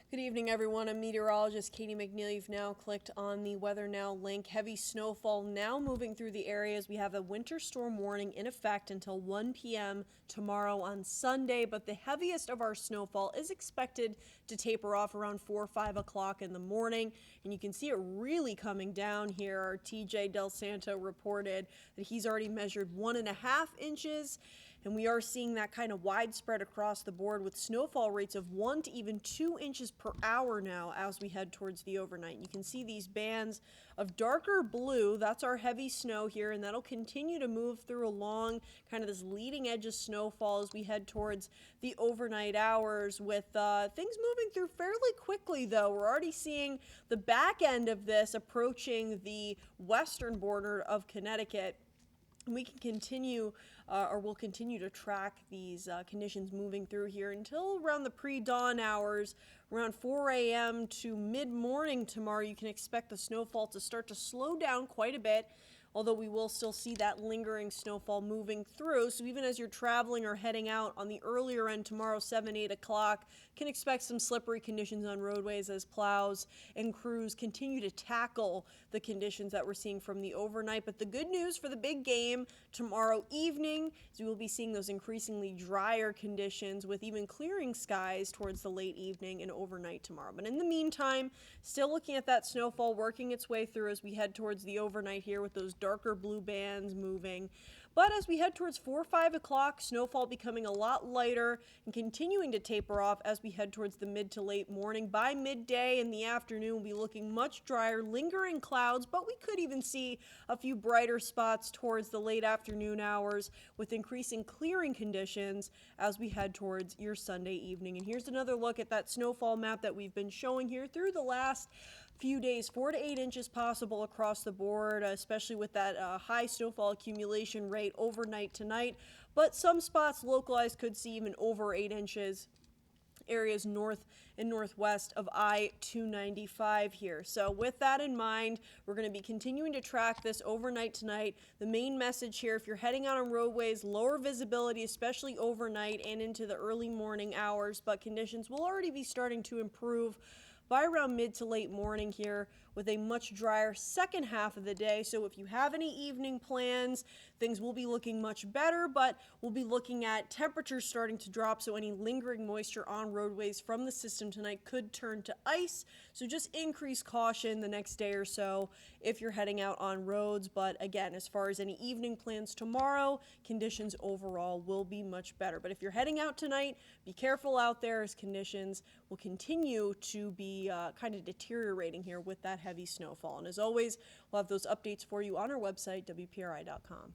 Good evening, everyone. I'm meteorologist Catie McNeil. You've now clicked on the Weather Now link. Heavy snowfall now moving through the areas. We have a winter storm warning in effect until 1 p.m. tomorrow on Sunday, but the heaviest of our snowfall is expected to taper off around 4 or 5 o'clock in the morning, and you can see it really coming down here. Our TJ Del Santo reported that he's already measured 1.5 inches, and we are seeing that kind of widespread across the board with snowfall rates of 1 to even 2 inches per hour now as we head towards the overnight. You can see these bands of darker blue. That's our heavy snow here, and that'll continue to move through along kind of this leading edge of snowfall as we head towards the overnight hours, with things moving through fairly quickly, though. We're already seeing the back end of this approaching the western border of Connecticut. We can continue, or we'll continue to track these conditions moving through here until around the pre-dawn hours, around 4 a.m. to mid-morning tomorrow. You can expect the snowfall to start to slow down quite a bit, although we will still see that lingering snowfall moving through. So even as you're traveling or heading out on the earlier end tomorrow, 7, 8 o'clock, can expect some slippery conditions on roadways as plows and crews continue to tackle the conditions that we're seeing from the overnight. But the good news for the big game tomorrow evening is we will be seeing those increasingly drier conditions with even clearing skies towards the late evening and overnight tomorrow. But in the meantime, still looking at that snowfall working its way through as we head towards the overnight here with those darker blue bands moving. But as we head towards 4 or 5 o'clock, snowfall becoming a lot lighter and continuing to taper off as we head towards the mid to late morning. By midday in the afternoon, we'll be looking much drier, lingering clouds, but we could even see a few brighter spots towards the late afternoon hours with increasing clearing conditions as we head towards your Sunday evening. And here's another look at that snowfall map that we've been showing here through the last few days. 4 to 8 inches possible across the board, especially with that high snowfall accumulation rate overnight tonight. But some spots localized could see even over 8 inches. Areas north and northwest of I-295 here. So with that in mind, we're going to be continuing to track this overnight tonight. The main message here, if you're heading out on roadways, lower visibility, especially overnight and into the early morning hours, but conditions will already be starting to improve by around mid to late morning here with a much drier second half of the day. So if you have any evening plans, things will be looking much better, but we'll be looking at temperatures starting to drop, so any lingering moisture on roadways from the system tonight could turn to ice. So just increase caution the next day or so if you're heading out on roads. But again, as far as any evening plans tomorrow, conditions overall will be much better. But if you're heading out tonight, be careful out there as conditions will continue to be kind of deteriorating here with that heavy snowfall. And as always, we'll have those updates for you on our website, WPRI.com.